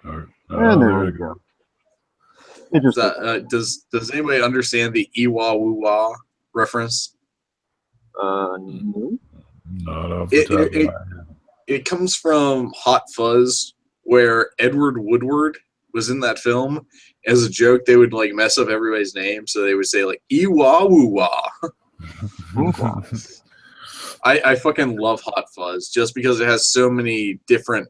And there we go. Does anybody understand the Iwa Woo Wah reference? No. Not off the top of my head. It comes from Hot Fuzz, where Edward Woodward was in that film. As a joke, they would like mess up everybody's name, so they would say like Iwa Woo Wah. I fucking love Hot Fuzz just because it has so many different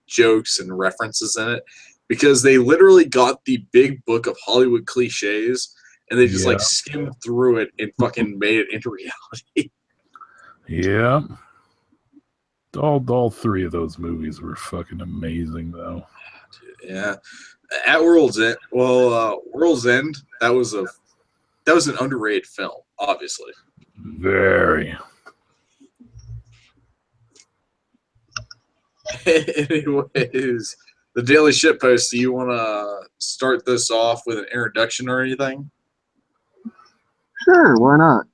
jokes and references in it. Because they literally got the big book of Hollywood cliches and they just like skimmed through it and fucking made it into reality. Yeah. All three of those movies were fucking amazing, though. Yeah. At World's End, World's End, that was an underrated film, obviously. Very. Anyways, the Daily Shitpost, do you want to start this off with an introduction or anything? Sure, why not?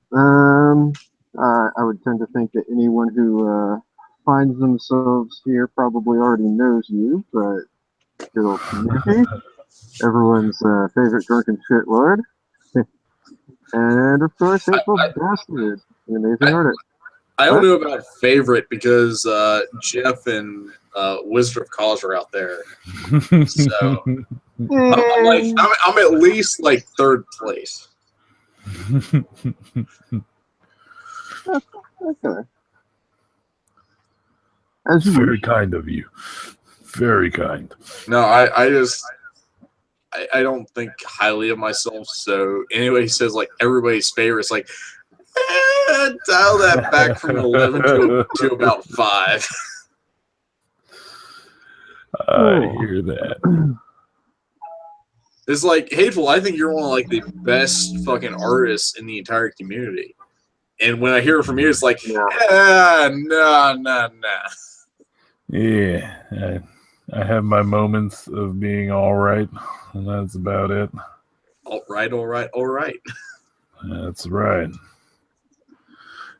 I would tend to think that anyone who finds themselves here probably already knows you, but good old community, everyone's favorite drunken shitlord, and of course, Hateful Bastard, the amazing artist. I don't know about favorite because Jeff and Wizard of Cause are out there, so I'm at least like third place. Okay. Very kind of you. Very kind. No, I don't think highly of myself. So anyway, he says like everybody's favorite. It's like dial that back from 11 to about 5. I hear that. It's like Hateful. I think you're one of like the best fucking artists in the entire community. And when I hear it from you, it's like, no. Yeah, I have my moments of being all right, and that's about it. All right. That's right.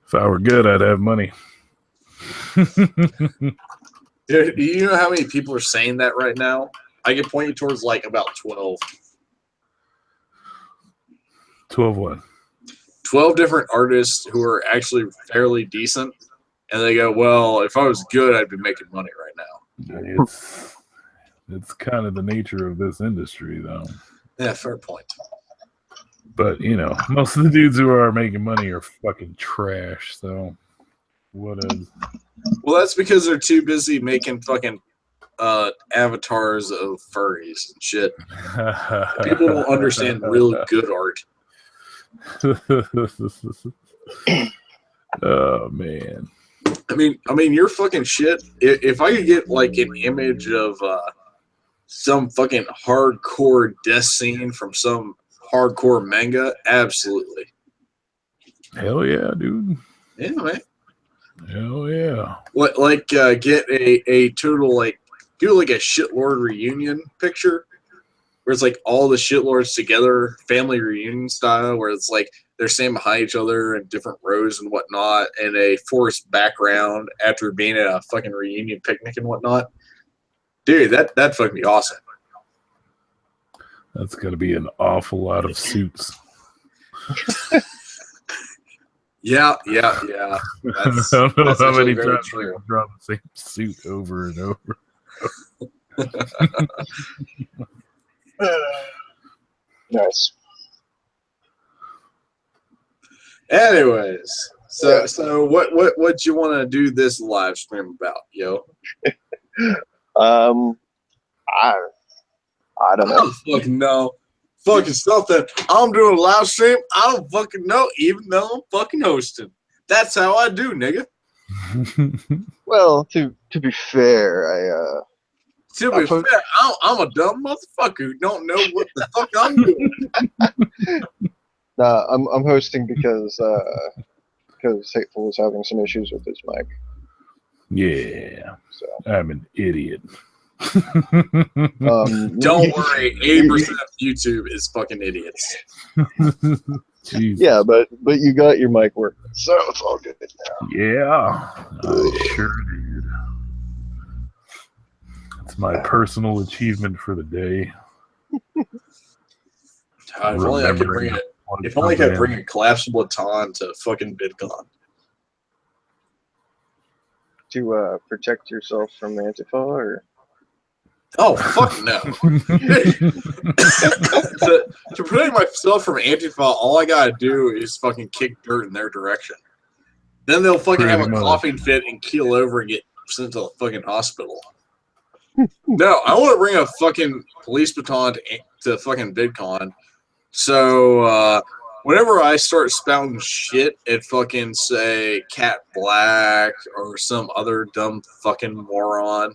If I were good, I'd have money. Dude, do you know how many people are saying that right now? I can point you towards like about 12. 12 what? 12 different artists who are actually fairly decent, and they go, well, if I was good, I'd be making money right now. It's kind of the nature of this industry, though. Yeah, fair point. But, you know, most of the dudes who are making money are fucking trash, so what is... Well, that's because they're too busy making fucking avatars of furries and shit. People don't understand real good art. Oh man. I mean, you're fucking shit. If I could get like an image of some fucking hardcore death scene from some hardcore manga, absolutely. Hell yeah, dude. Yeah, man. Hell yeah. What like get a total like do like a shitlord reunion picture where it's like all the shitlords together, family reunion style, where it's like they're standing behind each other in different rows and whatnot, and a forest background after being at a fucking reunion picnic and whatnot. Dude, that'd fucking be awesome. That's got to be an awful lot of suits. Yeah. I don't know how many times I can draw the same suit over and over. Nice. Anyways, so what you want to do this live stream about, yo? I don't know. Fucking know. Fucking something. I'm doing a live stream. I don't fucking know, even though I'm fucking hosting. That's how I do, nigga. Well, to be fair, I'm a dumb motherfucker who don't know what the fuck I'm doing. I'm hosting because Hateful was having some issues with his mic. Yeah. So I'm an idiot. Don't worry, 80% of YouTube is fucking idiots. Yeah, but you got your mic working, so it's all good now. Yeah, I sure did. It's my personal achievement for the day. God, if only I could bring Remembering it. If only I could bring a collapsible baton to fucking VidCon. To protect yourself from Antifa, or Oh fuck no! to protect myself from Antifa, all I gotta do is fucking kick dirt in their direction. Then they'll fucking have a Pretty much. coughing fit and keel over and get sent to the fucking hospital. No, I want to bring a fucking police baton to fucking VidCon. So whenever I start spouting shit at fucking say Cat Black or some other dumb fucking moron.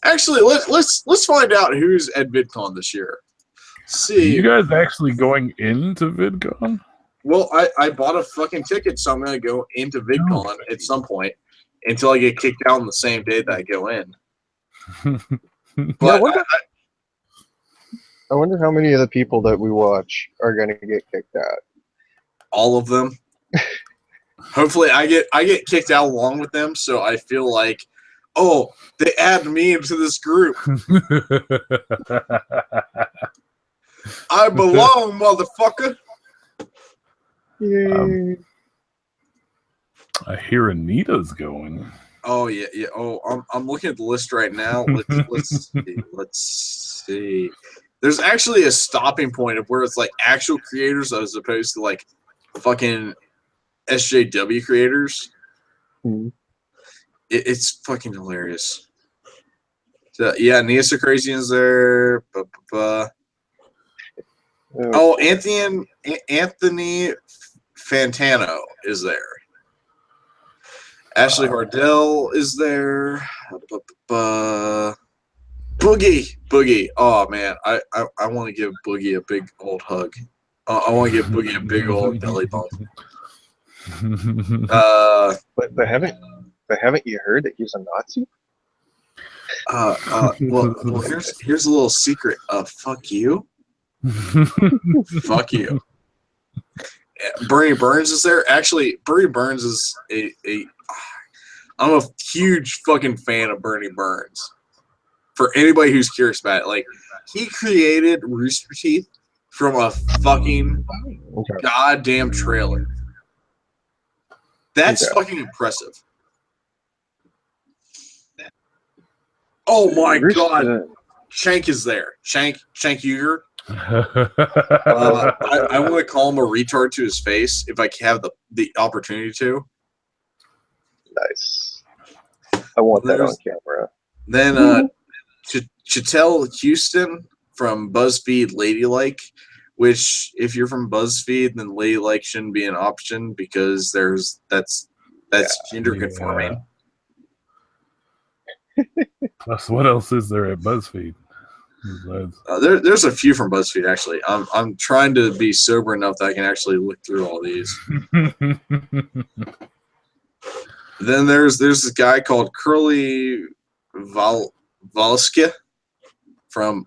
Actually, let's find out who's at VidCon this year. Are See, you guys actually going into VidCon? well, I bought a fucking ticket, so I'm gonna go into VidCon at some point until I get kicked out on the same day that I go in. But I wonder how many of the people that we watch are going to get kicked out. all of them. Hopefully, I get kicked out along with them, so I feel like, oh, they add me into this group. I belong, motherfucker. Yay. I hear Anita's going. Oh yeah. Oh, I'm looking at the list right now. Let's see. There's actually a stopping point of where it's like actual creators as opposed to like fucking SJW creators. Hmm. It's fucking hilarious. So, yeah, Nisa Crazian's there. Oh, Anthony Fantano is there. Ashley Hardell is there. Boogie. Oh man, I want to give Boogie a big old hug. I want to give Boogie a big old belly bump. But haven't you heard that he's a Nazi? Well, here's a little secret. Fuck you. Fuck you. Bernie Burns is there. Actually, Bernie Burns is I'm a huge fucking fan of Bernie Burns. For anybody who's curious about it, like he created Rooster Teeth from a fucking goddamn trailer. That's fucking impressive. Oh my god, Shank is there. Shank Uger. I want to call him a retard to his face if I have the opportunity to. Nice. I want that on camera. Then Chattel Houston from BuzzFeed Ladylike, which if you're from BuzzFeed, then Ladylike shouldn't be an option because that's gender conforming. Plus, what else is there at BuzzFeed? There's a few from BuzzFeed actually. I'm trying to be sober enough that I can actually look through all these. Then there's this guy called Curly Valskia from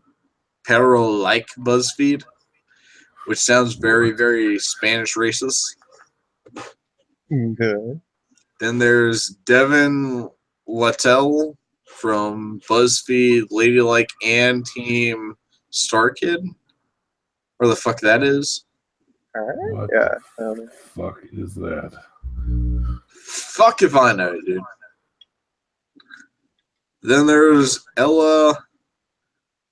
Pero Like BuzzFeed, which sounds very, very Spanish racist. Good. Then there's Devin Littell from BuzzFeed, Ladylike, and Team StarKid. Where the fuck that is? All right. What Yeah. the fuck is that? Fuck if I know, dude. Then there's Ella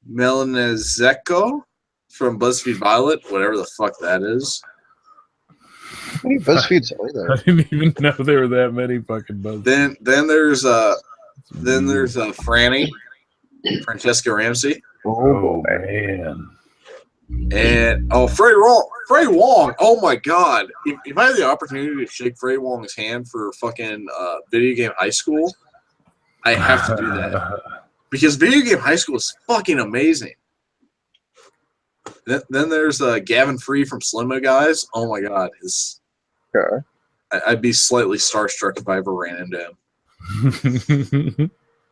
Melanezeko from BuzzFeed Violet, whatever the fuck that is. How many BuzzFeeds are there? I didn't even know there were that many fucking BuzzFeed. Then there's Franny, Francesca Ramsey, Oh man. and Frey Wong. Oh my god! If I had the opportunity to shake Frey Wong's hand for fucking Video Game High School, I have to do that because Video Game High School is fucking amazing. Then there's Gavin Free from Slimmo Guys. Oh my god, Okay. I'd be slightly starstruck if I ever ran into him.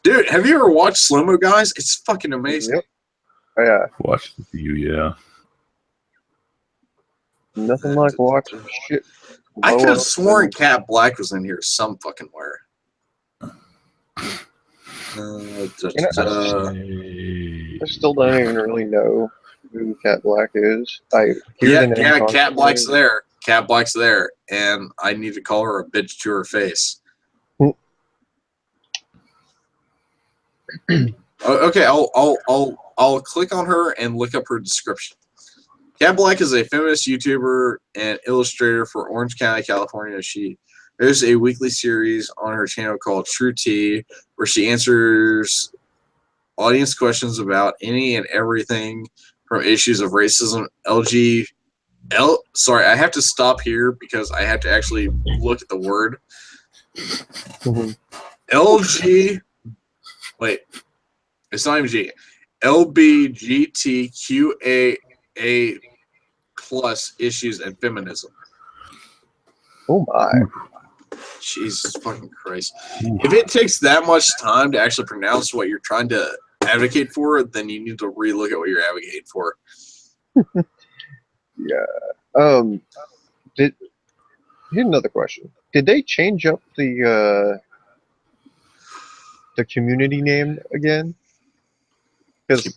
Dude, have you ever watched Slimmo Guys? It's fucking amazing. Yep. Oh, yeah. Watched a few, yeah. Nothing like watching shit. I blow could have up. sworn Cat Black was in here some fucking where. Hey. I still don't even really know who Cat Black is. I hear Yeah, the name Cat constantly. Black's there. Cat Black's there, and I need to call her a bitch to her face. Okay, I'll click on her and look up her description. Cat Black is a feminist YouTuber and illustrator for Orange County, California. There's a weekly series on her channel called True Tea, where she answers audience questions about any and everything from issues of racism, sorry, I have to stop here because I have to actually look at the word. Mhm. Wait, it's not even G. LBGTQAA plus issues and feminism. Oh my. Jesus fucking Christ. If it takes that much time to actually pronounce what you're trying to advocate for, then you need to relook at what you're advocating for. Yeah. Here's another question. Did they change up the community name again? Because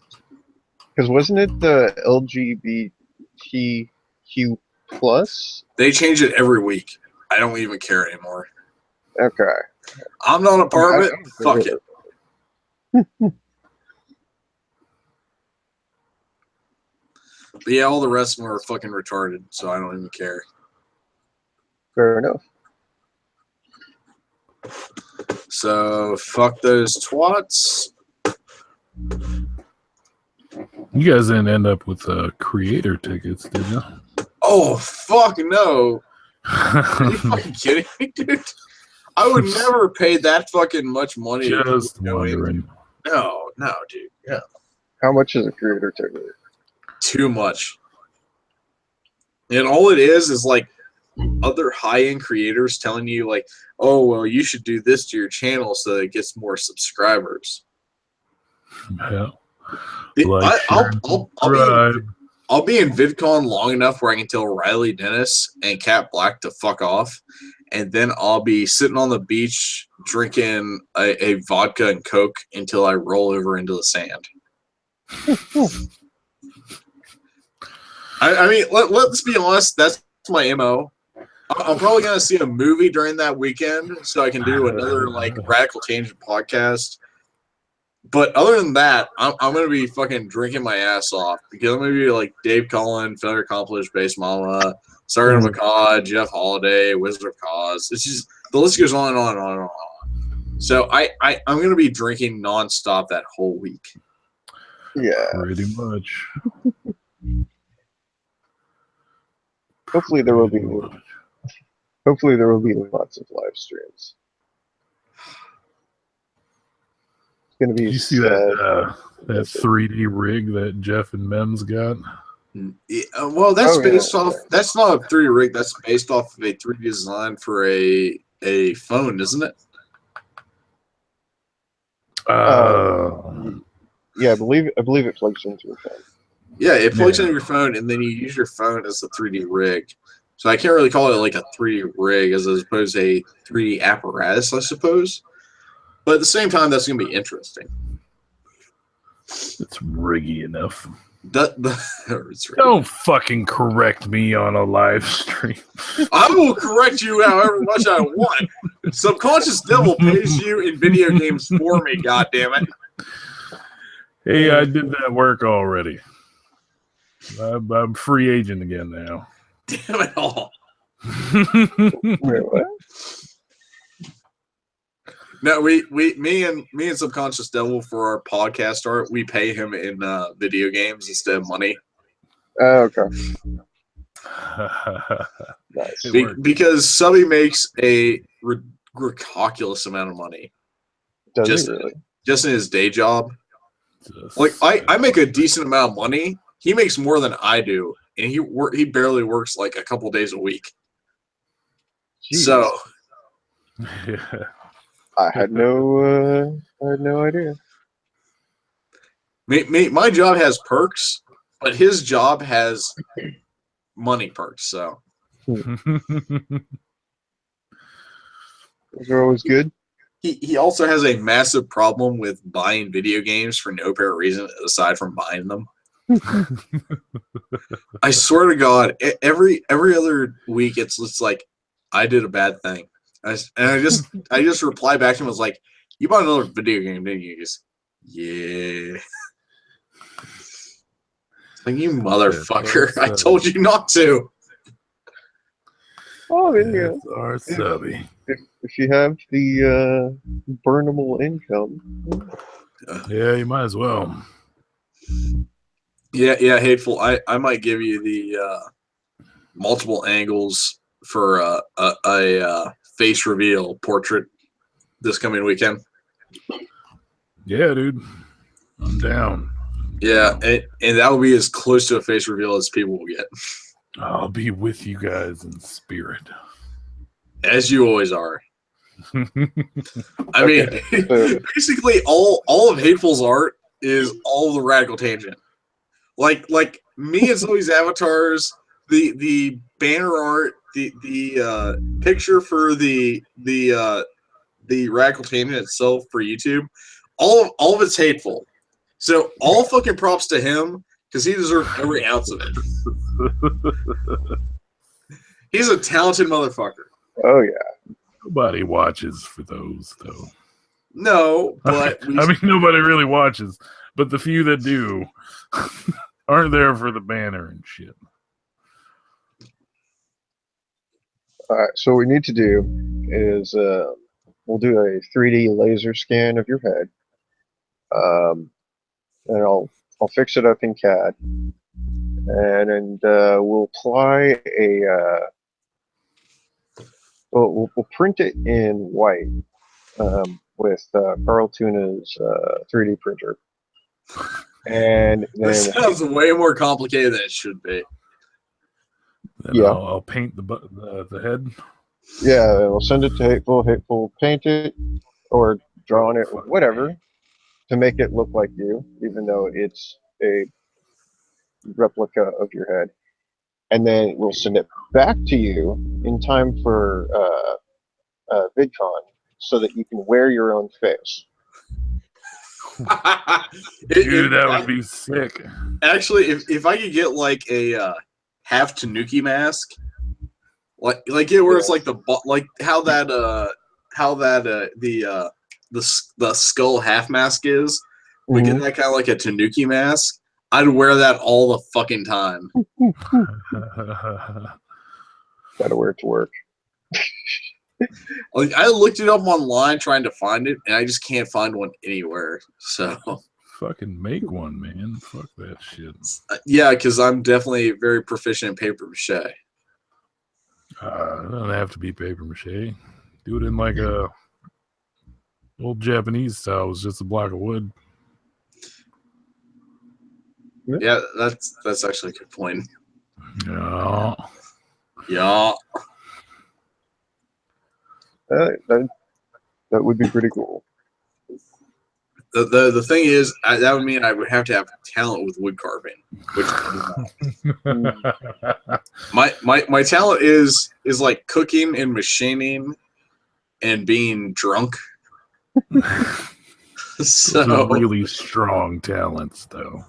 wasn't it the LGBTQ plus? They change it every week. I don't even care anymore. Okay. I'm not a part of it. I'm Fuck with it. But yeah, all the rest of them are fucking retarded, so I don't even care. Fair enough. So fuck those twats. You guys didn't end up with creator tickets, did you? Oh fuck no! Are you fucking kidding me, dude? I would never pay that fucking much money. Just to wondering. No, dude. Yeah. How much is a creator ticket? Too much. And all it is like other high-end creators telling you like, oh well, you should do this to your channel so that it gets more subscribers. Yeah. I'll be in VidCon long enough where I can tell Riley Dennis and Cat Black to fuck off, and then I'll be sitting on the beach drinking a vodka and Coke until I roll over into the sand. I mean, let's be honest. That's my MO. I'm probably gonna see a movie during that weekend, so I can do another like Radical Tangent podcast. But other than that, I'm gonna be fucking drinking my ass off because I'm gonna be like Dave Cullen, Failure Accomplished, Base Mama, Sergeant of Macaw, Jeff Holiday, Wizard of Cause. It's just the list goes on and on and on and on. So I'm gonna be drinking nonstop that whole week. Yeah. Pretty much. Hopefully there will be lots of live streams. It's gonna be Did you see that 3D rig that Jeff and Mems got? Yeah, well, that's based off. Yeah. That's not a 3D rig. That's based off of a 3D design for a phone, isn't it? Yeah, I believe it plugs into your phone. Yeah, it plugs into your phone, and then you use your phone as the 3D rig. So I can't really call it like a 3D rig as opposed to a 3D apparatus, I suppose. But at the same time, that's going to be interesting. It's riggy enough. It's Don't fucking correct me on a live stream. I will correct you however much I want. Subconscious Devil pays you in video games for me, goddammit. Hey, I did that work already. I'm free agent again now. Damn it all. Wait, what? No, me and Subconscious Devil for our podcast art, we pay him in video games instead of money. Oh, okay. Nice. Because Subby makes a ridiculous amount of money. Does he really? Just in his day job. Like I make a decent amount of money. He makes more than I do, and he barely works like a couple days a week. Jeez. So I had no idea. My job has perks, but his job has money perks. So Those are always good. he also has a massive problem with buying video games for no apparent reason aside from buying them. I swear to God, every other week it's like I did a bad thing, I just reply back to him, was like, "You bought another video game, didn't you?" He goes, "Yeah." Like, you motherfucker! I told you not to. Oh, yeah. That's our subby. If you have the burnable income, Yeah, you might as well. Yeah, hateful. I might give you the multiple angles for a face reveal portrait this coming weekend. Yeah, dude. I'm down. Yeah, and that will be as close to a face reveal as people will get. I'll be with you guys in spirit. As you always are. I mean, so- basically all of Hateful's art is all the Radical Tangent. Like me and Zoe's avatars, the banner art, the picture for the Radical Tangent itself for YouTube, all of it's Hateful. So all fucking props to him because he deserves every ounce of it. He's a talented motherfucker. oh yeah, Nobody watches for those, though. No, but I mean, nobody really watches, but the few that do aren't there for the banner and shit. all right. So what we need to do is we'll do a 3D laser scan of your head, and I'll fix it up in CAD, and we'll apply a we'll print it in white with Carl Tuna's 3D printer, and this then sounds way more complicated than it should be. Then Yeah. I'll paint the head. yeah, we'll send it to Hateful paint it or draw on it, whatever, to make it look like you, even though it's a replica of your head. And then we'll send it back to you in time for VidCon so that you can wear your own face. Dude, that would be sick. Actually, if I could get like a half Tanuki mask, like it where it's like like how the skull half mask is, we get that kind of like a Tanuki mask. I'd wear that all the fucking time. Gotta wear it to work. Like, I looked it up online trying to find it, and I just can't find one anywhere. So Fucking make one, man. Fuck that shit. yeah, because I'm definitely very proficient in paper mache. It doesn't have to be paper mache. Do it in like a old Japanese style. It was just a block of wood. Yeah, that's actually a good point. Yeah. Yeah. That would be pretty cool. The thing is, that would mean I would have to have talent with wood carving, which my talent is like cooking and machining and being drunk. Those are So really strong talents, though.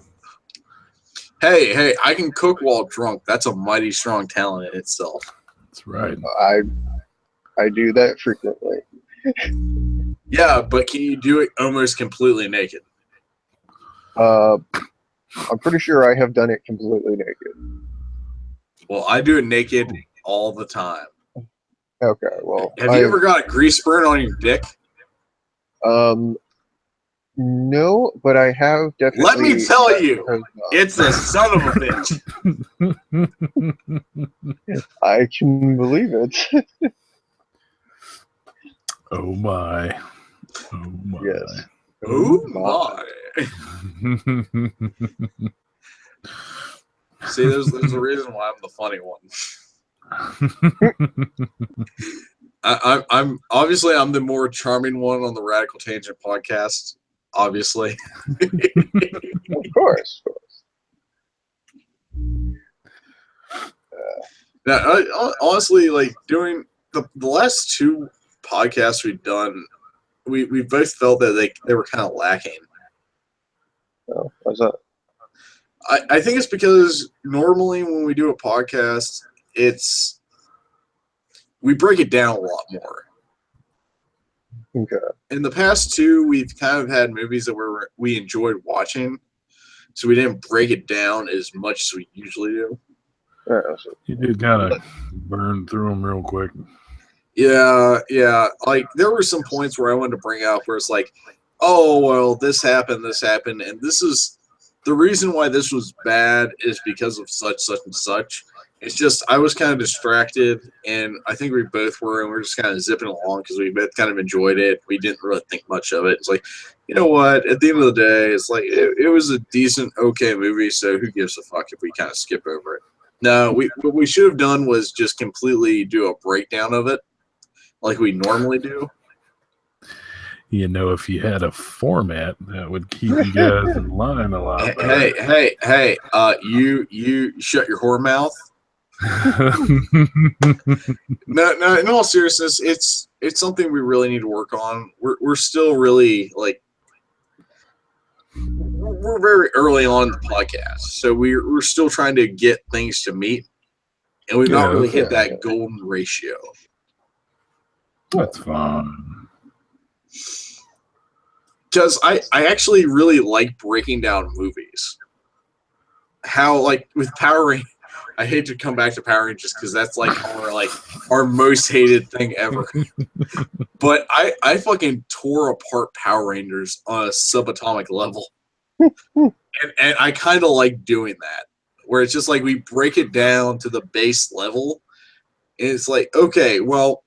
hey, I can cook while drunk. That's a mighty strong talent in itself. That's right. I do that frequently. Yeah, but can you do it almost completely naked? I'm pretty sure I have done it completely naked. Well, I do it naked all the time. Okay, well, Have you ever got a grease burn on your dick? No, but I have definitely. Let me tell you, have, it's a son of a bitch. I can believe it. Oh my. Oh my. Yes. Oh my! See, there's a reason why I'm the funny one. I'm obviously I'm the more charming one on the Radical Tangent podcast. Obviously, Of course. now, honestly, like doing the last two podcasts we've done, we both felt that they were kind of lacking. Oh, what's that? I think it's because normally when we do a podcast, we break it down a lot more. Okay. In the past two, we've kind of had movies that we enjoyed watching, so we didn't break it down as much as we usually do. You did kind of burn through them real quick. Yeah. Like there were some points where I wanted to bring out where it's like, oh well, this happened, and this is the reason why this was bad is because of such and such. It's just I was kind of distracted, and I think we both were, and we are just kind of zipping along because we both kind of enjoyed it. We didn't really think much of it. It's like, you know what? At the end of the day, it's like it was a decent, okay movie. So who gives a fuck if we kind of skip over it? No, what we should have done was just completely do a breakdown of it, like we normally do. You know, if you had a format that would keep you guys in line a lot better. Hey! You shut your whore mouth. No. In all seriousness, it's something we really need to work on. We're still really like we're very early on in the podcast, so we're still trying to get things to meet, and we've not really hit that golden ratio. That's fine. Because I actually really like breaking down movies. How like with Power Rangers, I hate to come back to Power Rangers because that's like our most hated thing ever. But I fucking tore apart Power Rangers on a subatomic level, and I kind of like doing that, where it's just like we break it down to the base level, and it's like, okay, well,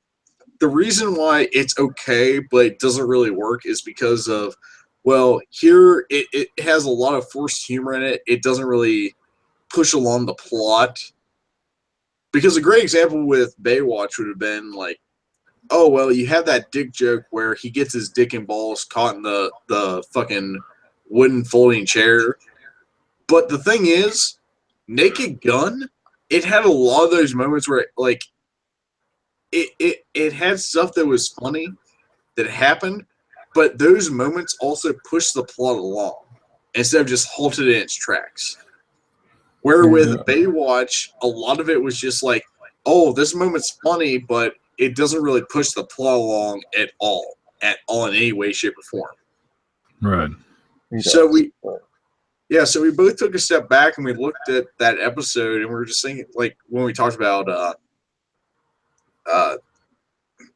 the reason why it's okay but it doesn't really work is because of, well, here it has a lot of forced humor in it. It doesn't really push along the plot. Because a great example with Baywatch would have been like, oh, well, you have that dick joke where he gets his dick and balls caught in the fucking wooden folding chair. But the thing is, Naked Gun, it had a lot of those moments where like it had stuff that was funny that happened, but those moments also pushed the plot along instead of just halted in its tracks. Where with Baywatch, a lot of it was just like, oh, this moment's funny, but it doesn't really push the plot along at all in any way, shape, or form. Right. So we both took a step back and we looked at that episode and we were just thinking, like when we talked about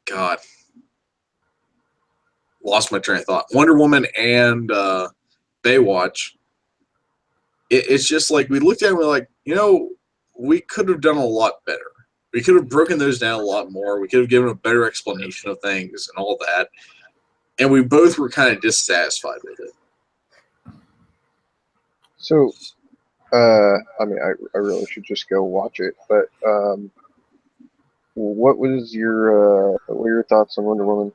God, lost my train of thought. Wonder Woman and Baywatch. It's just like we looked at it and we're like, you know, we could have done a lot better. We could have broken those down a lot more. We could have given a better explanation of things and all that. And we both were kind of dissatisfied with it. So, I mean, I really should just go watch it, but what were your thoughts on Wonder Woman?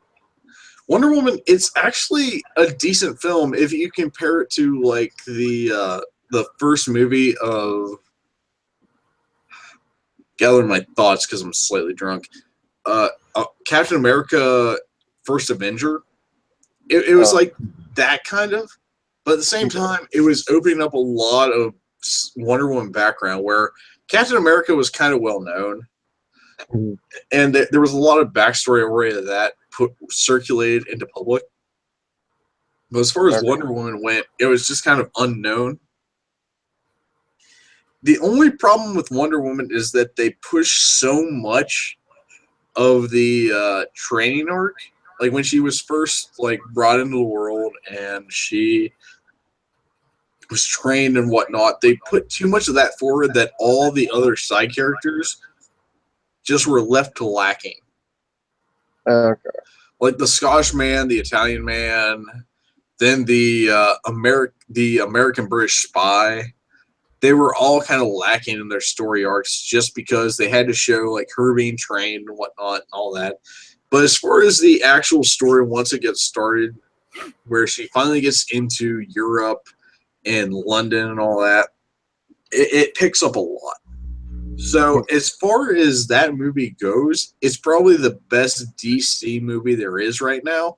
Wonder Woman, it's actually a decent film if you compare it to like the first movie of, gathering my thoughts because I'm slightly drunk. Captain America: First Avenger. It was like that kind of, but at the same time, it was opening up a lot of Wonder Woman background where Captain America was kind of well known, and there was a lot of backstory oriented that circulated into public. But as far as Wonder Woman went, it was just kind of unknown. The only problem with Wonder Woman is that they push so much of the training arc. Like when she was first like brought into the world and she was trained and whatnot, they put too much of that forward that all the other side characters just were left lacking. Okay. Like the Scottish man, the Italian man, then the American British spy. They were all kind of lacking in their story arcs just because they had to show like her being trained and whatnot and all that. But as far as the actual story, once it gets started, where she finally gets into Europe and London and all that, it picks up a lot. So as far as that movie goes, it's probably the best DC movie there is right now.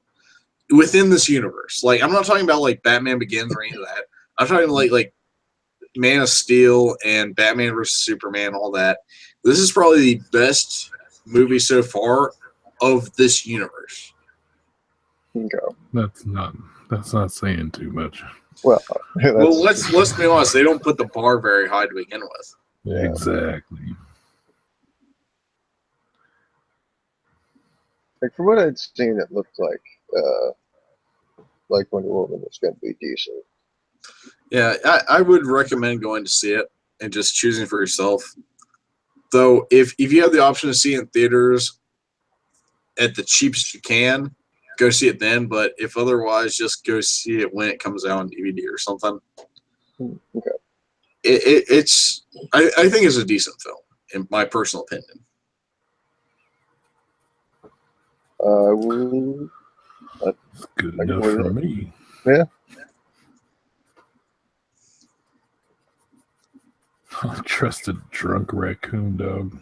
within this universe. Like, I'm not talking about like Batman Begins or any of that. I'm talking like Man of Steel and Batman vs Superman, all that. This is probably the best movie so far of this universe. Okay. That's not saying too much. Well, Well, let's be honest. They don't put the bar very high to begin with. yeah. Exactly. Like from what I'd seen, it looked like Wonder Woman was going to be decent. Yeah, I would recommend going to see it and just choosing for yourself. Though, if you have the option to see it in theaters at the cheapest you can, go see it then. But if otherwise, just go see it when it comes out on DVD or something. Okay. It's I think it's a decent film, in my personal opinion. It's good I can enough believe for it. me. Yeah. Trusted drunk raccoon dog.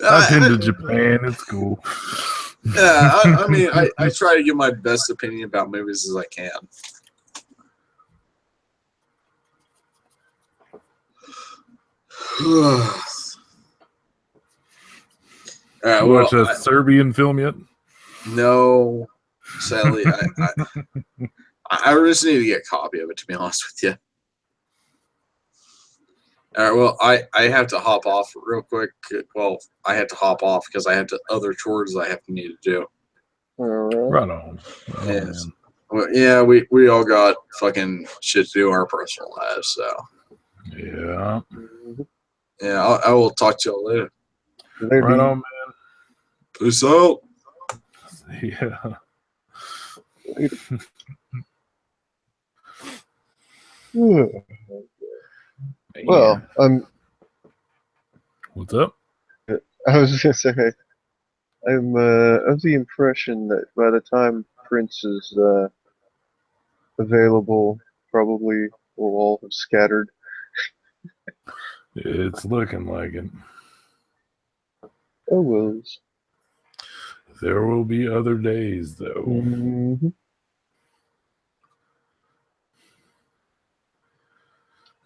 I've been to Japan. It's cool. Yeah, I mean, I try to give my best opinion about movies as I can. All right, You well, watch a Serbian film yet? no, sadly, I just need to get a copy of it, to be honest with you. All right, well, I have to hop off real quick. Well, I have to hop off because I have other chores I have to need to do. All right. Right on. Oh, Yes. man. Well, yeah, we all got fucking shit to do in our personal lives, so Yeah. yeah, I will talk to y'all later. Later. Right on, Peace out. man. Yeah. Yeah. Well, What's up? I was gonna say, I'm of the impression that by the time Prince is available, probably we'll all have scattered. It's looking like it. Oh, well. There will be other days, though. Mm-hmm.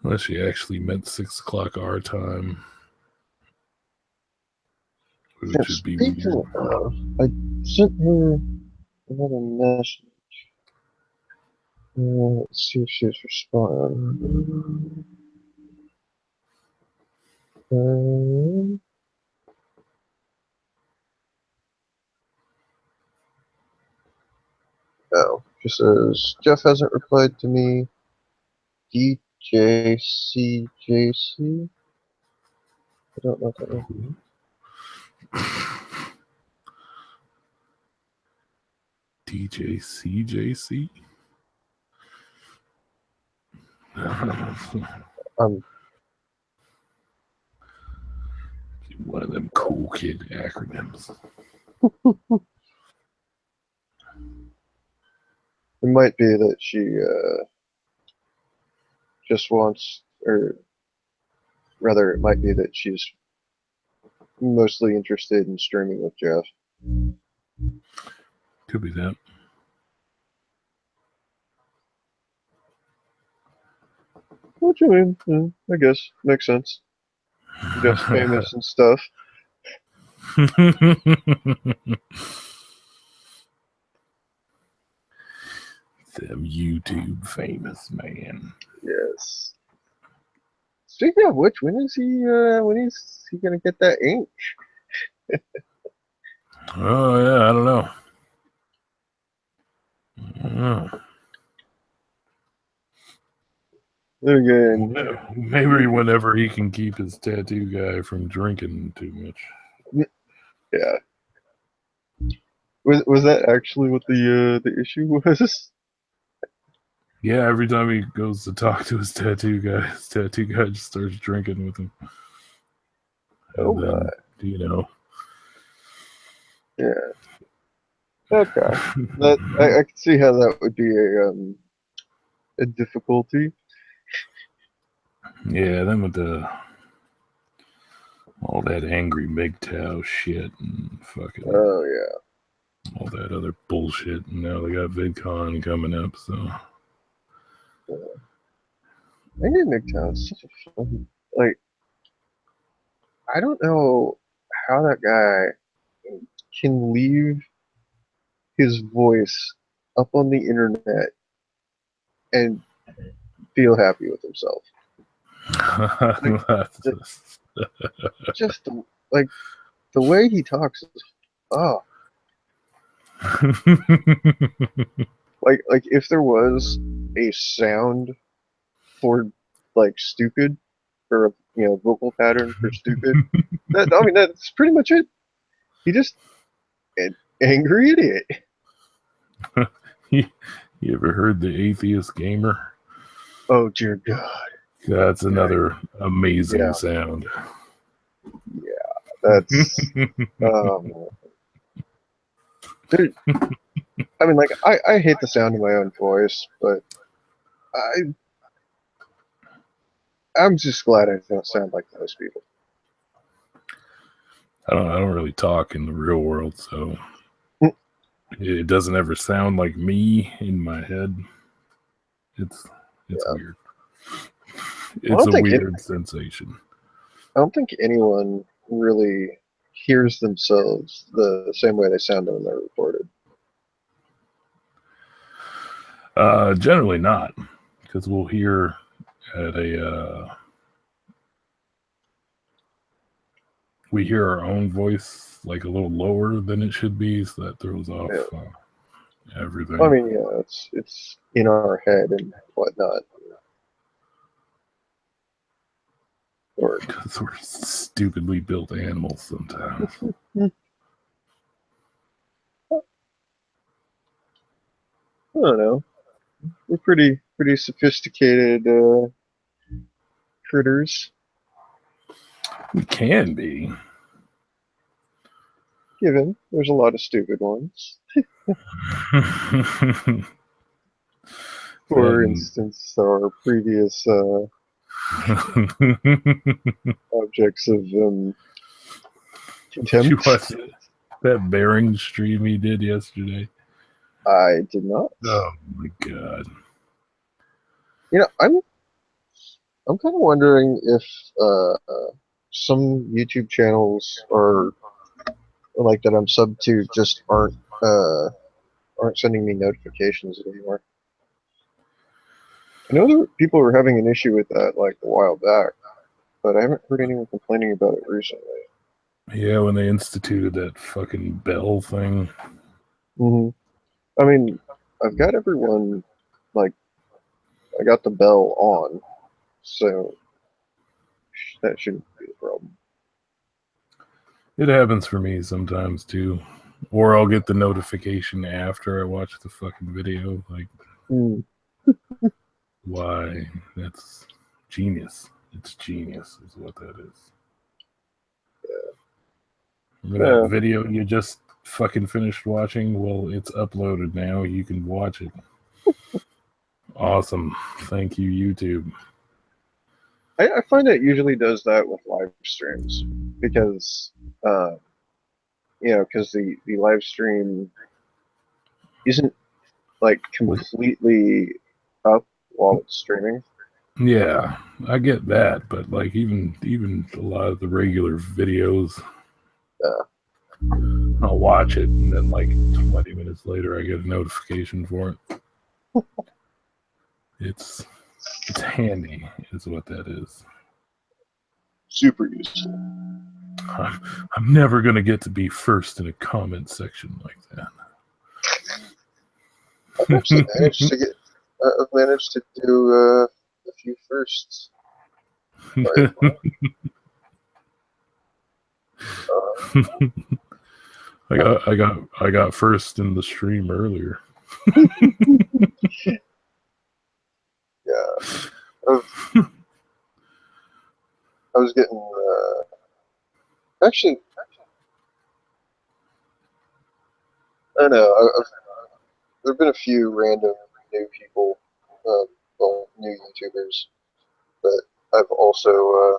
Unless she actually meant 6 o'clock our time. Which would be Speaking weird. of, I sent her another message. Let's see if she's responding. Oh, she says, Jeff hasn't replied to me. DJCJC? I don't know what that means. DJCJC? One of them cool kid acronyms. It might be that she just wants, or rather, it might be that she's mostly interested in streaming with Jeff. Could be that. Which I mean, I guess makes sense. Jeff's famous and stuff. Them YouTube famous man. Yes. Speaking of which, when is he gonna get that ink? Oh yeah, I don't know. Again, Maybe whenever he can keep his tattoo guy from drinking too much. yeah. Was that actually what the issue was? Yeah, every time he goes to talk to his tattoo guy just starts drinking with him. Oh, And then, you know. Yeah. Okay. That I can see how that would be a difficulty. Yeah, then with the all that angry MGTOW shit and fucking Oh yeah. all that other bullshit. And now they got VidCon coming up, so Angry MGTOW is such a fun, like, I don't know how that guy can leave his voice up on the internet and feel happy with himself. Just like the way he talks is, oh, like if there was a sound for like stupid, or a vocal pattern for stupid, I mean that's pretty much it. He just an angry idiot. you ever heard the Atheist Gamer? Oh dear God. That's another amazing Yeah. sound. That's dude, I mean, like I hate the sound of my own voice, but I'm just glad I don't sound like those people. I don't really talk in the real world, so it doesn't ever sound like me in my head. It's weird. It's a weird sensation. I don't think anyone really hears themselves the same way they sound when they're recorded. Generally not, because we'll hear at we hear our own voice like a little lower than it should be, so that throws off everything. I mean, yeah, it's in our head and whatnot. Because we're stupidly built animals sometimes. I don't know. We're pretty sophisticated critters. We can be. Given there's a lot of stupid ones. For instance, our previous objects of contempt. Did you watch that bearing stream he did yesterday? I did not. Oh my God. I'm kind of wondering if some YouTube channels are like that I'm sub to just aren't sending me notifications anymore. I know there people were having an issue with that like a while back, but I haven't heard anyone complaining about it recently. Yeah, when they instituted that fucking bell thing. Mm-hmm. I mean, I've got everyone, like, I got the bell on, so that shouldn't be a problem. It happens for me sometimes too. Or I'll get the notification after I watch the fucking video. Like, why? That's genius. It's genius is what that is. Remember that video you just fucking finished watching? Well, it's uploaded now. You can watch it. Awesome. Thank you, YouTube. I find it usually does that with live streams because, because the live stream isn't like completely up while it's streaming. Yeah, I get that, but like even a lot of the regular videos, I'll watch it and then like 20 minutes later I get a notification for it. It's handy, is what that is. Super useful. I'm never gonna get to be first in a comment section like that. I've actually managed to do a few firsts. I got first in the stream earlier. Yeah, I was getting actually. I don't know. There've been a few random new people, new YouTubers, but I've also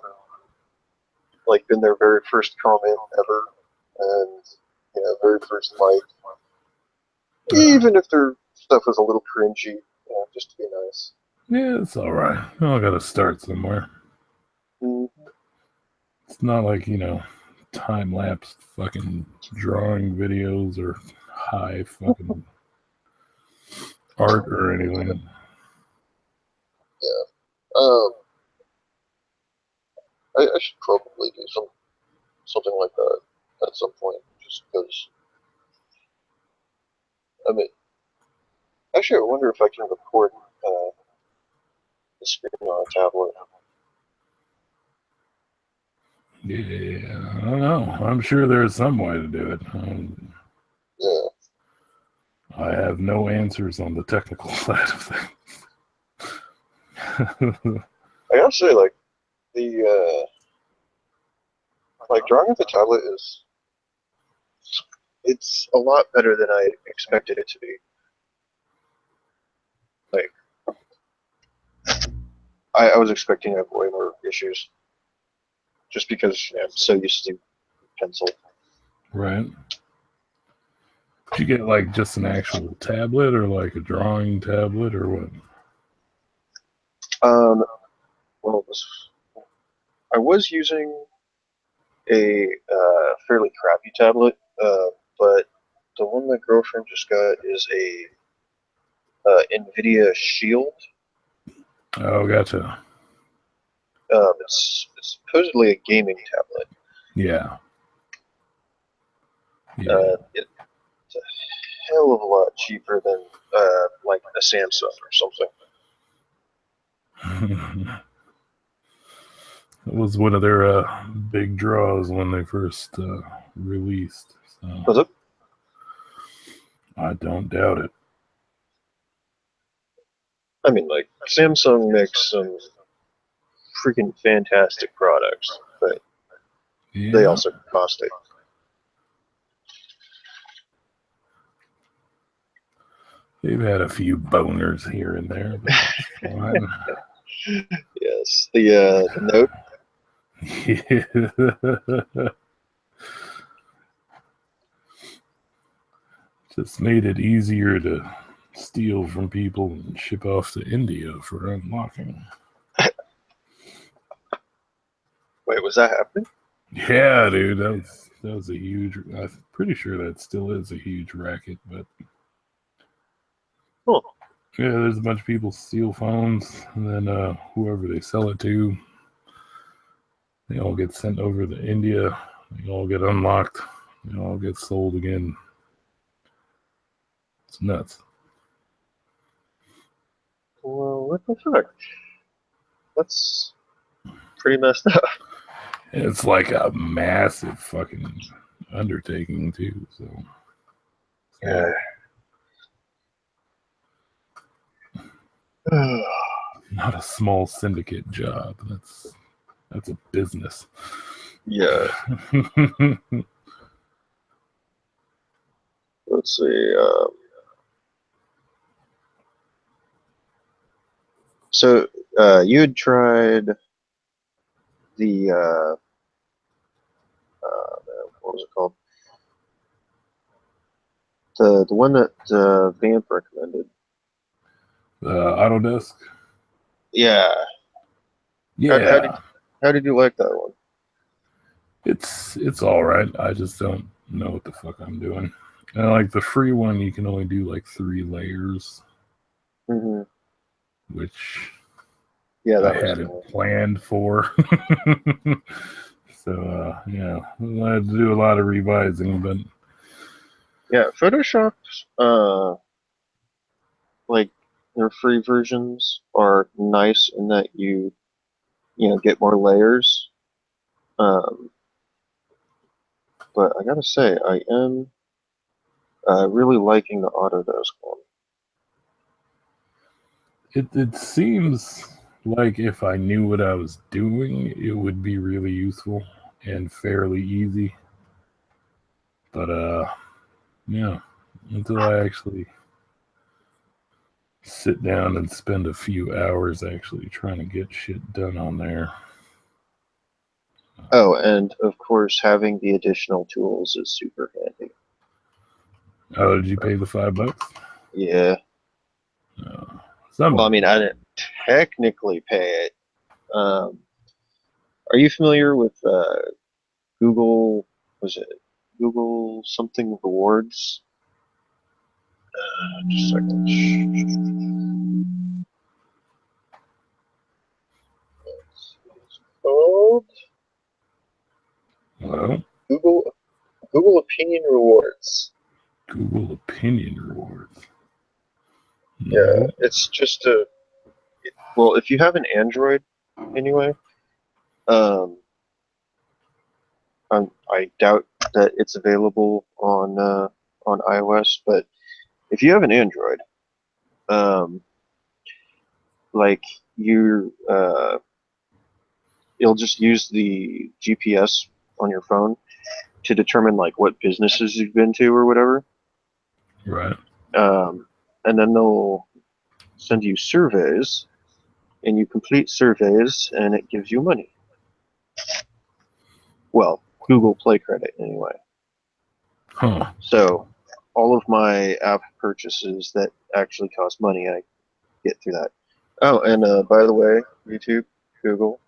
like been their very first comment ever, and very first like, even if their stuff was a little cringy, just to be nice. Yeah, it's all right. I got to start somewhere. Mm-hmm. It's not like time lapse fucking drawing videos or high fucking art or anything. I should probably do something like that at some point, just because. I mean, actually, I wonder if I can record the screen on a tablet. Yeah, I don't know. I'm sure there's some way to do it. Yeah. I have no answers on the technical side of things. I gotta say, like, the drawing with the tablet it's a lot better than I expected it to be. Like, I was expecting to have way more issues, just because I'm so used to pencil. Right. Did you get like just an actual tablet or like a drawing tablet or what? Well, I was using a fairly crappy tablet, but the one my girlfriend just got is a NVIDIA Shield. Oh, gotcha. It's supposedly a gaming tablet. Yeah. It's a hell of a lot cheaper than like a Samsung or something. It was one of their big draws when they first released. So Was it? I don't doubt it. I mean, like, Samsung makes some freaking fantastic products, but they also cost it. They've had a few boners here and there, but that's fine. Yes, the Note. Just made it easier to steal from people and ship off to India for unlocking. Wait, was that happening? Yeah, dude, that was a huge. I'm pretty sure that still is a huge racket, but Huh. yeah, there's a bunch of people steal phones, and then whoever they sell it to, they all get sent over to India. They all get unlocked. They all get sold again. It's nuts. Well, what the fuck? That's pretty messed up. It's like a massive fucking undertaking too. So Yeah. not a small syndicate job. That's a business. Yeah. Let's see. So you had tried the what was it called? The one that Vamp recommended. Autodesk. Yeah. Yeah, How did you like that one? it's all right. I just don't know what the fuck I'm doing. And like the free one, you can only do like 3 layers, Mm-hmm. which Yeah, I that was hadn't planned for. So yeah, I had to do a lot of revising, but yeah. Photoshop, like their free versions are nice in that you get more layers. But I gotta say, I am really liking the Autodesk one. it seems like if I knew what I was doing, it would be really useful and fairly easy. But yeah, until I actually sit down and spend a few hours actually trying to get shit done on there, Oh, and of course, having the additional tools is super handy. Oh, did you pay the $5? Yeah. No. Well, I mean, I didn't technically pay it. Are you familiar with Google? Was it Google something rewards? Just a second. It's called Well, Google Opinion Rewards. Google Opinion Rewards. Yeah, No. it's just well, if you have an Android, anyway, um, I doubt that it's available on iOS, but if you have an Android, like you'll just use the GPS on your phone to determine like what businesses you've been to or whatever, Right. and then they'll send you surveys, and you complete surveys, and it gives you money. Well, Google Play credit anyway. Huh. So all of my app purchases that actually cost money, I get through that. Oh, and by the way, YouTube, Google,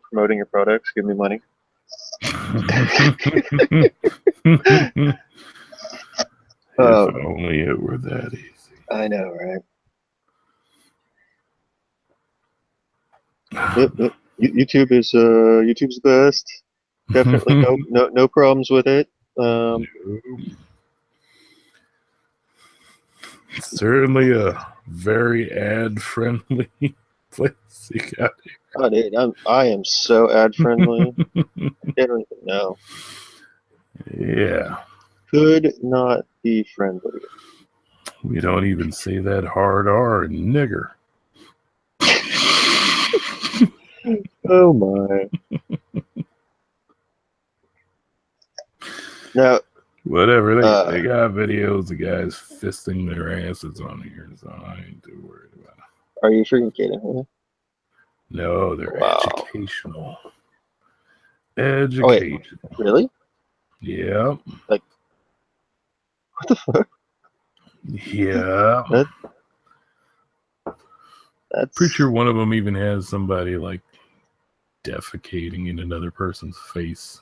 promoting your products, give me money. If only it were that easy. I know, right? Yep. YouTube's the best. Definitely no problems with it. Certainly a very ad-friendly place you got Oh, dude, I am so ad friendly. I don't even know. here. Yeah. Could not be friendly. We don't even say that hard R in nigger. Oh my. Now, Whatever. They got videos of guys fisting their asses on here, so I ain't too worried about it. are you freaking kidding me? No, they're Wow. educational. Educational. Really? Yeah. Like, what the fuck? Yeah. That's Pretty sure one of them even has somebody like defecating in another person's face.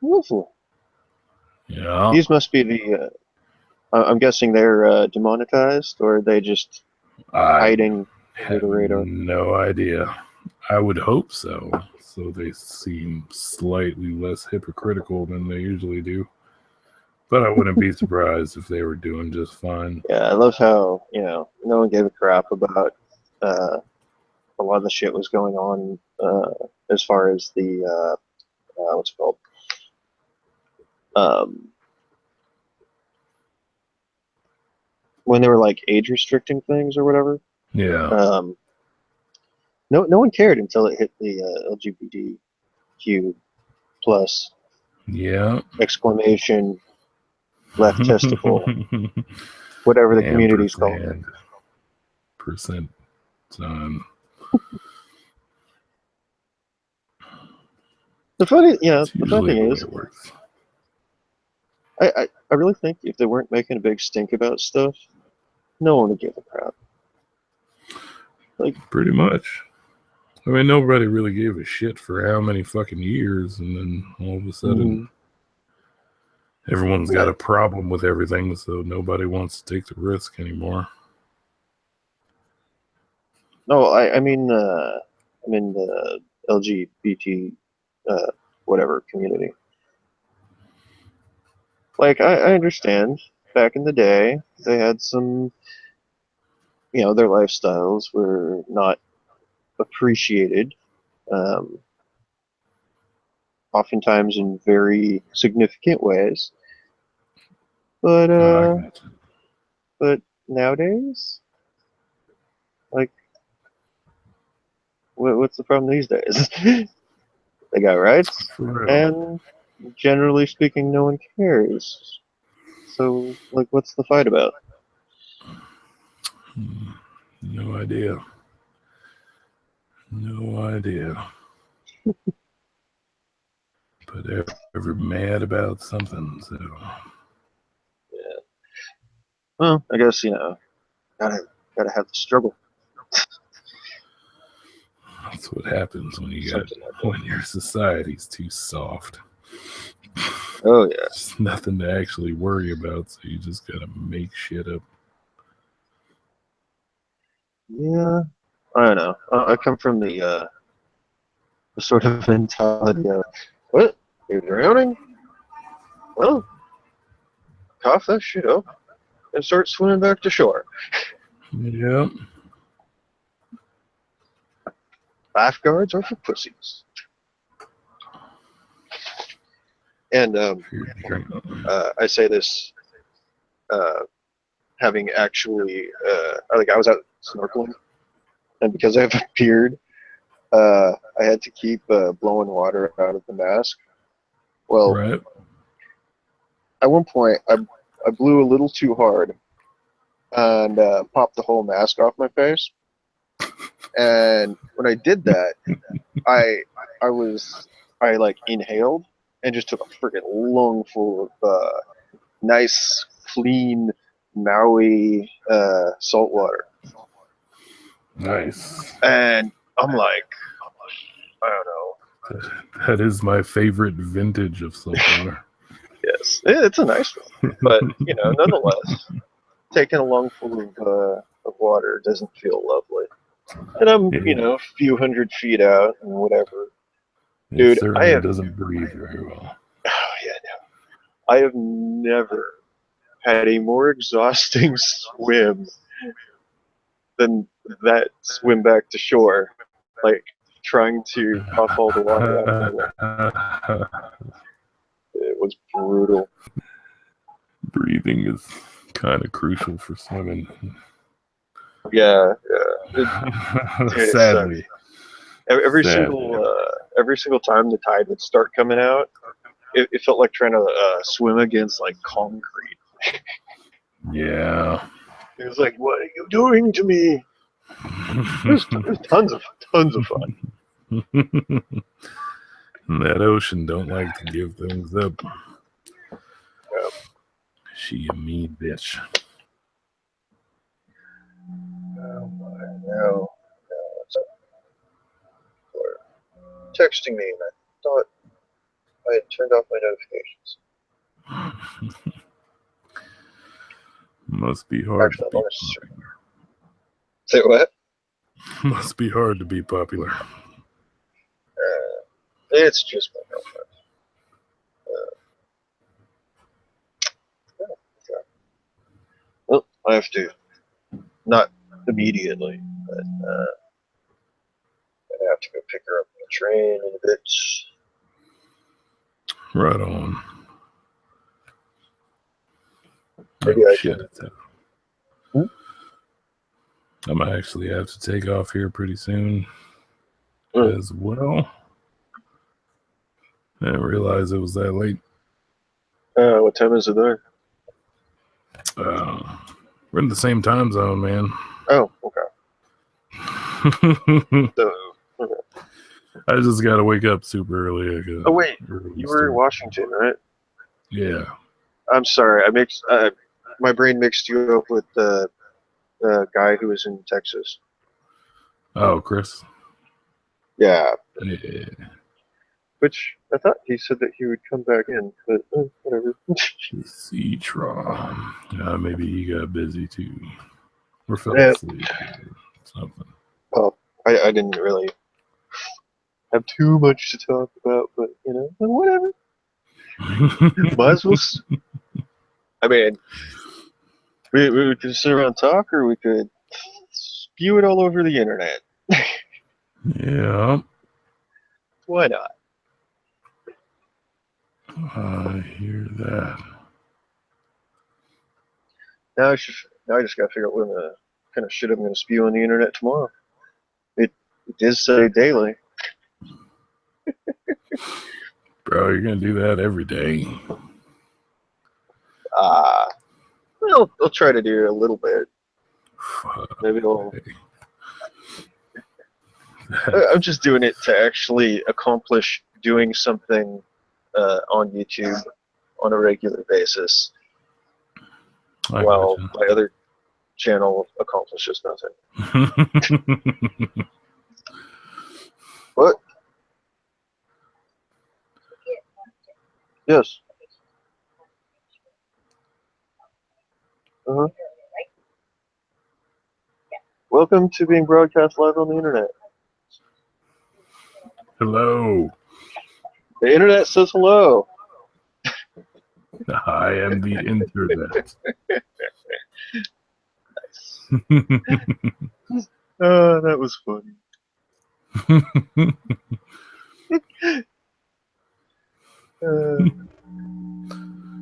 awful. Yeah. These must be the. I'm guessing they're demonetized, or are they just hiding under have the radar? no idea. I would hope so. So they seem slightly less hypocritical than they usually do. But I wouldn't be surprised if they were doing just fine. Yeah, I love how no one gave a crap about a lot of the shit was going on as far as the what's it called when they were like age restricting things or whatever. Yeah. No one cared until it hit the LGBTQ plus Yeah. exclamation left testicle, whatever the community's called it. Percent sign. The funny It's the funny usually thing the way is, it works. I really think if they weren't making a big stink about stuff, no one would give a crap. Like, pretty much. I mean, nobody really gave a shit for how many fucking years, and then all of a sudden, everyone's got a problem with everything, so nobody wants to take the risk anymore. no, I'm in the LGBT whatever community. Like, I understand back in the day they had some, their lifestyles were not appreciated, oftentimes in very significant ways. But nowadays, like, what's the problem these days? They got rights, and generally speaking, no one cares. So, like, what's the fight about? No idea. No idea. but ever mad about something. So Well, I guess gotta have the struggle. that's what happens when you got Something like that. when your society's too soft. Oh yeah. There's nothing to actually worry about, so you just gotta make shit up. Yeah. I don't know. I come from the sort of mentality of, what? You're drowning? Well, cough that shit up and start swimming back to shore. Yeah. Lifeguards are for pussies. And I say this having actually, I was out snorkeling, and because I have a beard, I had to keep blowing water out of the mask. Well, Right. at one point, I blew a little too hard and popped the whole mask off my face. And when I did that, I like inhaled and just took a freaking lungful of nice, clean Maui salt water. Nice. And I'm like, I don't know. That is my favorite vintage of saltwater. Yes, it's a nice one, but nonetheless, taking a lungful of water doesn't feel lovely. And I'm, a few hundred feet out and whatever. It Dude, certainly doesn't breathe very well. Oh yeah, no. I have never had a more exhausting swim than that swim back to shore. Like trying to cough all the water out of my lungs. It was brutal. Breathing is kind of crucial for swimming. Yeah. Sadly. Every single time the tide would start coming out, it felt like trying to swim against like concrete. Yeah. It was like, what are you doing to me? It was tons of fun. That ocean don't like to give things up. Yep. She a mean bitch. Oh my, no. Texting me, and I thought I had turned off my notifications. Must be hard Actually, to be popular. Say what? Must be hard to be popular. It's just my girlfriend. Okay. Well, I have to, not immediately, but I have to go pick her up on the train in a bit. Right on. Maybe I shit. can. I might actually have to take off here pretty soon Mm. as well. I didn't realize it was that late. What time is it there? We're in the same time zone, man. Oh, okay. So, okay. I just got to wake up super early. Oh wait, you were in Washington, right? Yeah. I'm sorry, I mixed. My brain mixed you up with the guy who was in Texas. Oh, Chris. Yeah. Yeah. Which I thought he said that he would come back in, but whatever. Citron. Maybe he got busy too. Or fell Yeah. asleep or something. Well, I didn't really have too much to talk about, but whatever. Might as well. I mean, we could sit around and talk, or we could spew it all over the internet. Yeah. Why not? I hear that. Now I just gotta figure out what kind of shit I'm gonna spew on the internet tomorrow. It is say daily. Bro, you're going to do that every day. Well, I'll try to do a little bit. Fuck. Maybe I'm just doing it to actually accomplish doing something on YouTube on a regular basis, I while gotcha. my other channel accomplishes nothing. What? Yes. Uh-huh. Welcome to being broadcast live on the internet. Hello. The internet says hello. I am the internet. That was funny.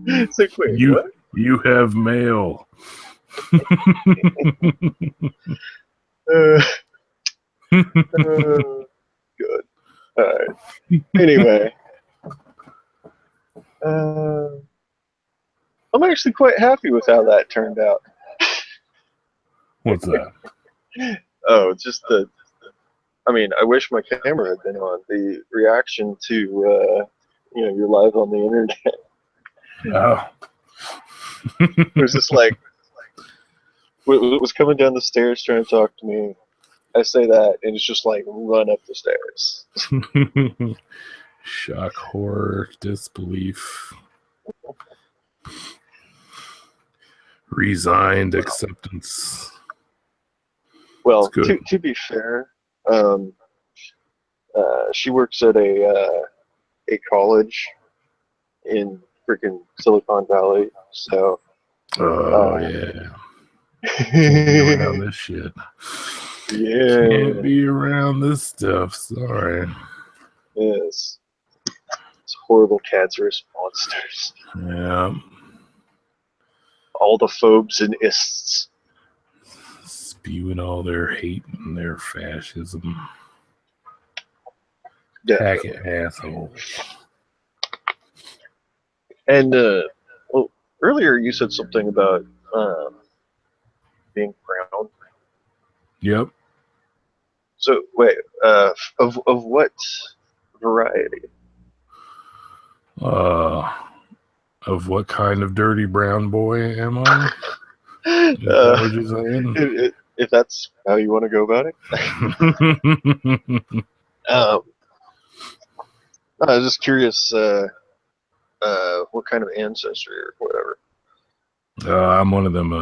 It's like, wait, You what? you have mail. Uh, good. All right. Anyway, I'm actually quite happy with how that turned out. What's that? Oh, just the. I mean, I wish my camera had been on. The reaction to, you're live on the internet. Oh. It was just like, was coming down the stairs trying to talk to me. I say that, and it's just like, run up the stairs. Shock, horror, disbelief, resigned acceptance. Well, That's good. to be fair, she works at a college in freaking Silicon Valley, so. Oh yeah. Can't be around this shit. Yeah. Can't be around this stuff. Sorry. Yes. It's horrible cancerous monsters. Yeah. All the phobes and ists. Spewing all their hate and their fascism. Yeah. Packet assholes. And well, earlier you said something about being brown. Yep. So wait, of what variety? Of what kind of dirty brown boy am I? Is that what you're saying? If that's how you want to go about it. I was just curious what kind of ancestry or whatever. I'm one of them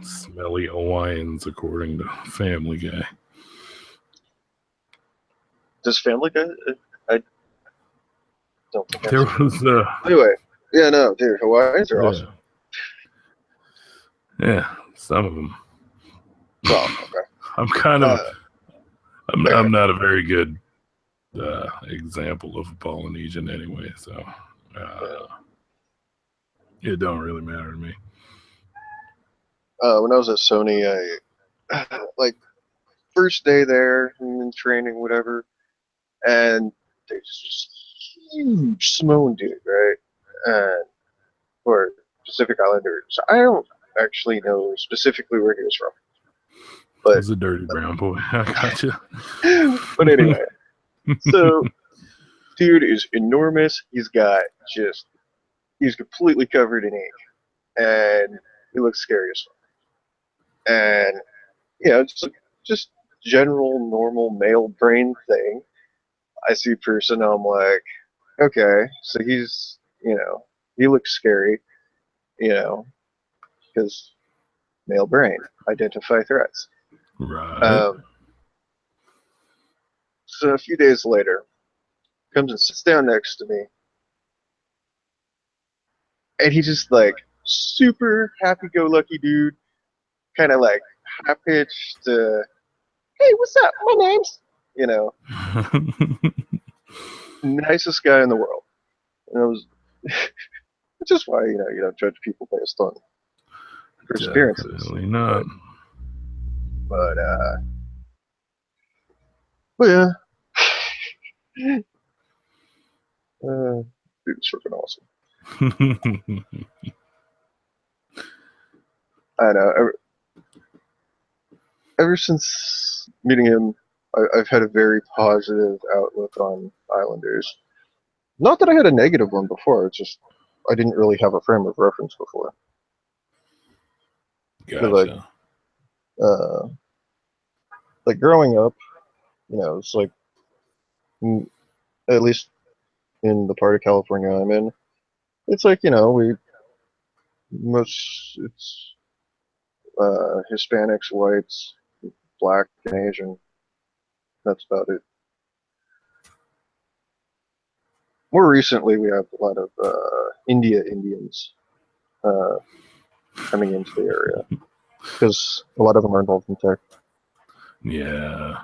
smelly Hawaiians, according to Family Guy. Does Family Guy? I don't think I've There seen was Anyway, yeah, no, dude, Hawaiians are awesome. Yeah, some of them. Well, okay. I'm kind of. fair. I'm not a very good example of a Polynesian anyway, so it don't really matter to me. When I was at Sony, I like first day there in training, whatever, and there's this huge Samoan dude, right? Or Pacific Islanders. I don't actually know specifically where he was from, but He's a dirty brown boy. I gotcha. but anyway, so dude is enormous. He's completely covered in ink, and he looks scary as fuck. And just general normal male brain thing. I see a person, I'm like, okay, so he's he looks scary, because male brain, identify threats. Right. So a few days later, comes and sits down next to me, and he's just like super happy-go-lucky dude, kind of like high-pitched, hey, what's up? My name's, nicest guy in the world. And I was, which is why, you don't judge people based on first appearances. Definitely not. But yeah. Dude's freaking awesome. I know. Ever since meeting him, I've had a very positive outlook on Islanders. Not that I had a negative one before. It's just I didn't really have a frame of reference before. Gotcha. like, Uh, like growing up, it's like at least in the part of California I'm in, it's like it's Hispanics, whites, black, and Asian. That's about it. More recently, we have a lot of Indians coming into the area because a lot of them are involved in tech. Yeah.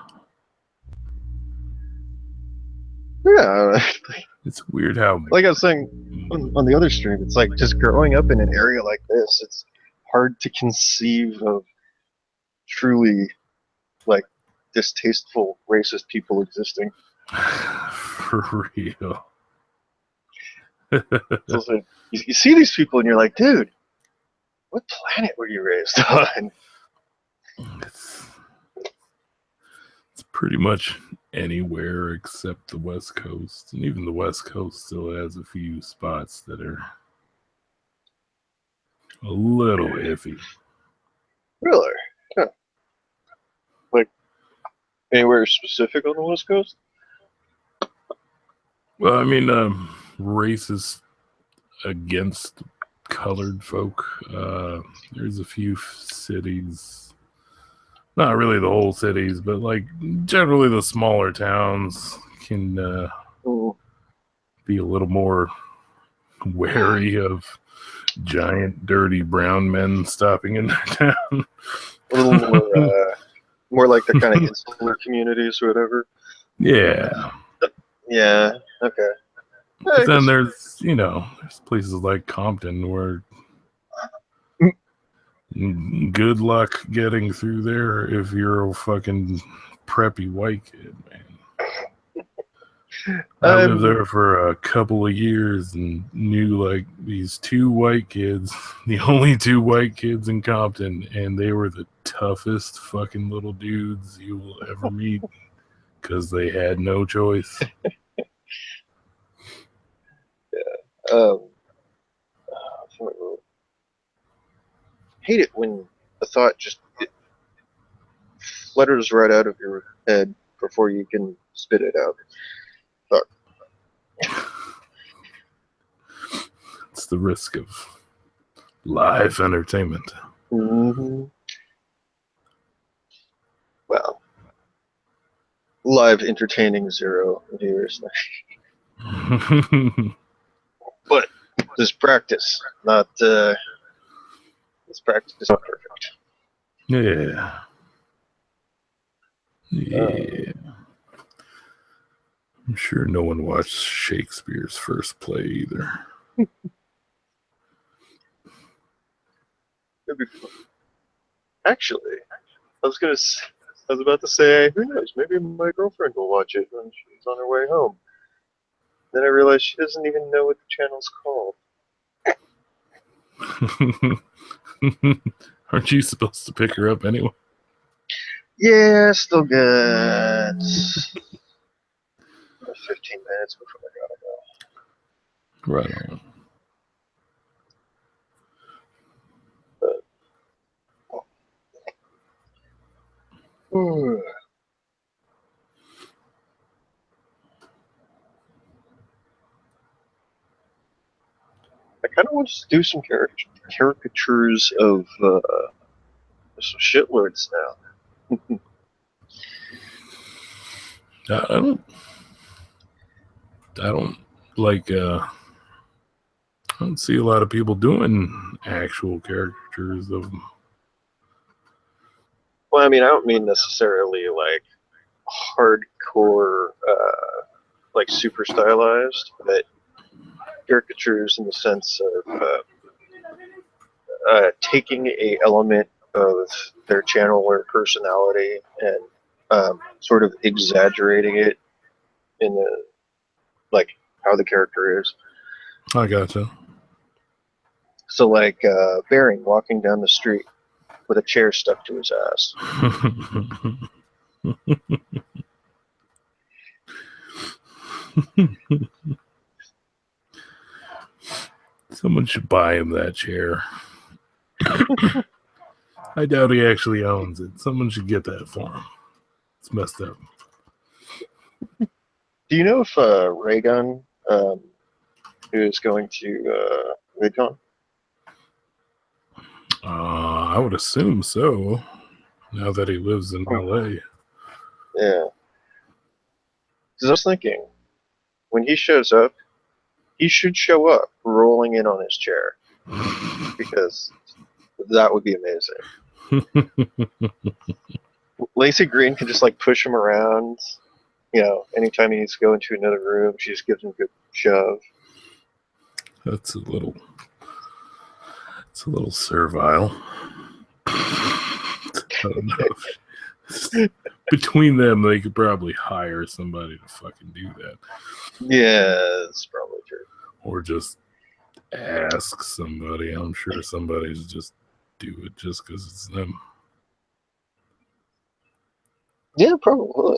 Yeah, It's weird how like I was saying on the other stream, it's like just growing up in an area like this, it's hard to conceive of truly like distasteful racist people existing. for real. So it's like, you see these people and you're like, dude, what planet were you raised on? It's pretty much anywhere except the West Coast. And even the West Coast still has a few spots that are a little iffy. Really? Yeah. Like anywhere specific on the West Coast? Well, I mean, racist against colored folk. There's a few cities, not really the whole cities, but like generally the smaller towns can be a little more wary of giant, dirty brown men stopping in their town. A little more like the kind of insular communities or whatever. Yeah. Yeah. Okay. But then there's places like Compton where good luck getting through there if you're a fucking preppy white kid, man. I lived there for a couple of years and knew like these two white kids, the only two white kids in Compton, and they were the toughest fucking little dudes you will ever meet because they had no choice. Hate it when a thought just flutters right out of your head before you can spit it out. It's the risk of live entertainment. Mm-hmm. Well, live entertaining 0 viewers. But this practice, not this practice is not perfect. Yeah. Yeah. I'm sure no one watched Shakespeare's first play either. Actually, I was about to say, who knows? Maybe my girlfriend will watch it when she's on her way home. Then I realized she doesn't even know what the channel's called. Aren't you supposed to pick her up anyway? Yeah, still good. 15 minutes before I gotta go. Right on. I kind of want to do some caricatures of some shitlords now. I don't like. I don't see a lot of people doing actual caricatures of them. Well, I mean, I don't mean necessarily like hardcore, like super stylized, but caricatures in the sense of taking a element of their channel or personality and sort of exaggerating it in the like how the character is. I gotcha. So like Baring walking down the street with a chair stuck to his ass. Someone should buy him that chair. I doubt he actually owns it. Someone should get that for him. It's messed up. Do you know if Raygun is going to VidCon? I would assume so. Now that he lives in LA. Yeah. Because I was thinking, when he shows up, he should show up rolling in on his chair. Because that would be amazing. Lacey Green can just like push him around. You know, anytime he needs to go into another room, she just gives him a good shove. It's a little servile. I don't know. Between them, they could probably hire somebody to fucking do that. Yeah, that's probably true. Or just ask somebody. I'm sure somebody's just do it just because it's them. Yeah, probably.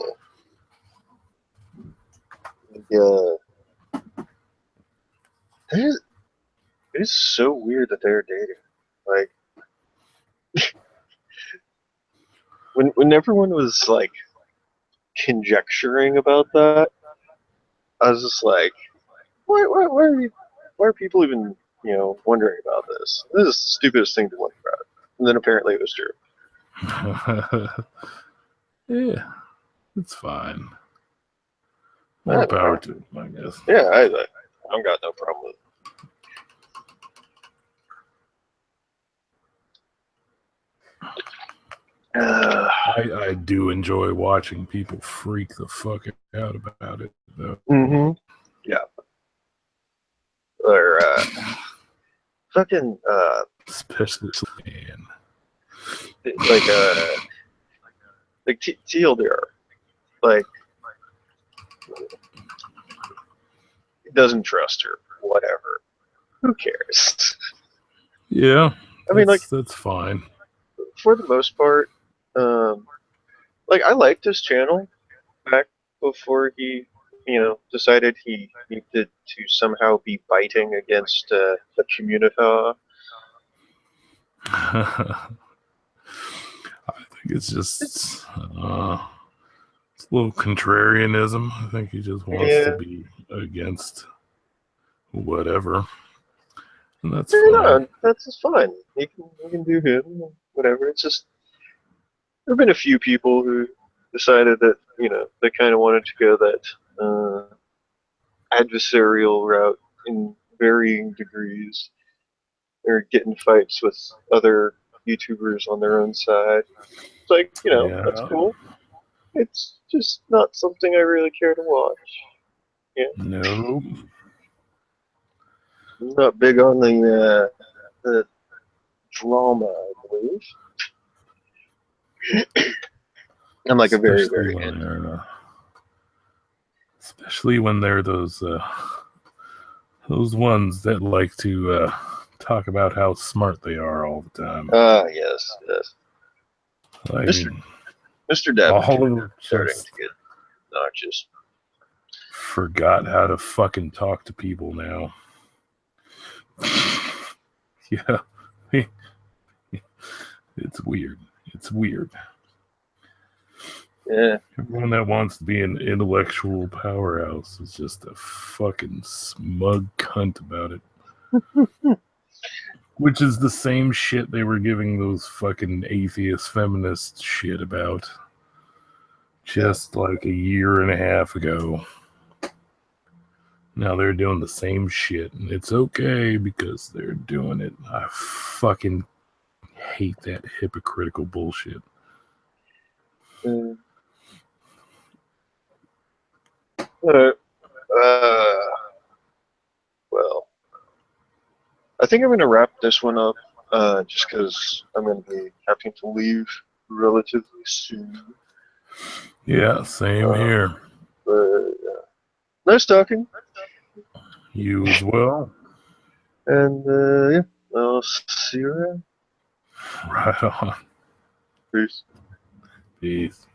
Yeah. It is so weird that they're dating. Like, when everyone was like conjecturing about that, I was just like, why are people even wondering about this? This is the stupidest thing to wonder about. And then apparently it was true. Yeah, it's fine. More power to him, I guess. Yeah, I've got no problem with it. I do enjoy watching people freak the fuck out about it, though. Mm-hmm. Yeah. Or fucking Especially man. like TLDR, like he doesn't trust her. Whatever. Who cares? Yeah. I mean, like, that's fine. For the most part, like I liked his channel back before he, decided he needed to somehow be biting against the community. I think it's just it's a little contrarianism. I think he just wants to be against whatever. And that's fine. No, that's just fine. He can do him, whatever. It's just there have been a few people who decided that they kind of wanted to go that adversarial route in varying degrees. They're getting fights with other YouTubers on their own side. It's like that's cool. It's just not something I really care to watch. Yeah. No. I'm not big on the drama, I believe. I'm like especially especially when they're those ones that like to talk about how smart they are all the time. Yes. Like, Mr. Depp all of them starting to get obnoxious. Forgot how to fucking talk to people now. Yeah. It's weird. Yeah. Everyone that wants to be an intellectual powerhouse is just a fucking smug cunt about it. Which is the same shit they were giving those fucking atheist feminist shit about just like a year and a half ago. Now they're doing the same shit, and it's okay because they're doing it. I fucking hate that hypocritical bullshit. Well, I think I'm going to wrap this one up just because I'm going to be having to leave relatively soon. Yeah, same here. But nice talking. You as well. And yeah, I'll see you around. Right on. Peace. Peace.